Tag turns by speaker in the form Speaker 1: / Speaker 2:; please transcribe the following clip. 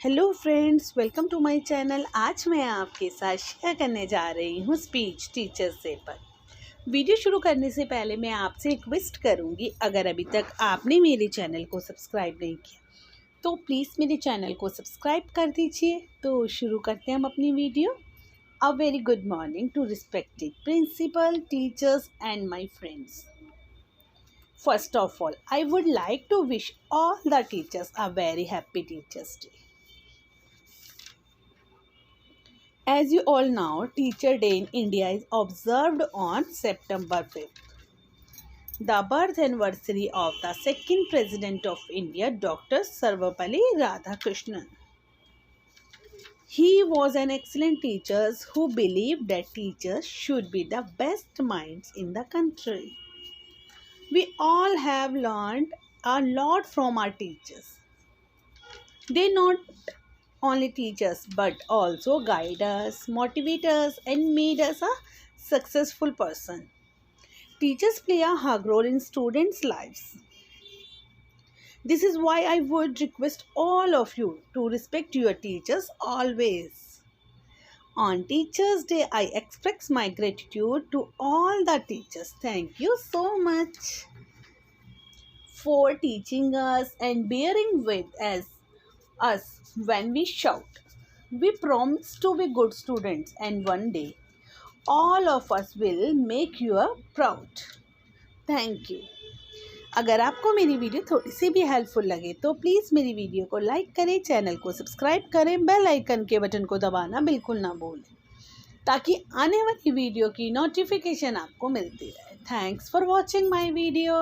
Speaker 1: Hello friends, welcome to my channel. आज मैं आपके साथ शेयर करने जा रही हूँ स्पीच टीचर्स डे पर। वीडियो शुरू करने से पहले मैं आपसे रिक्वेस्ट करूँगी, अगर अभी तक आपने मेरे चैनल को सब्सक्राइब नहीं किया तो प्लीज़ मेरे चैनल को सब्सक्राइब कर दीजिए। तो शुरू करते हैं हम अपनी video. A very good morning to respected principal, teachers and my friends. First of all, I would like to wish all the teachers a very happy Teachers' Day. As you all know, Teacher Day in India is observed on September 5th, the birth anniversary of the second President of India, Dr. Sarvepalli Radhakrishnan. He was an excellent teacher who believed that teachers should be the best minds in the country. We all have learned a lot from our teachers. They not only teach us but also guide us, motivate us, and made us a successful person. Teachers play a hug role in students' lives. This is why I would request all of you to respect your teachers always. On Teachers' Day, I express my gratitude to all the teachers. Thank you so much for teaching us and bearing with us when we shout. We promise to be good students, and one day all of us will make you proud. Thank you. अगर आपको मेरी video थोड़ी सी भी helpful लगे तो please मेरी video को like करें, चैनल को सब्सक्राइब करें, बेल आइकन के बटन को दबाना बिल्कुल ना भूलें ताकि आने वाली वीडियो की नोटिफिकेशन आपको मिलती रहे। Thanks for watching my video.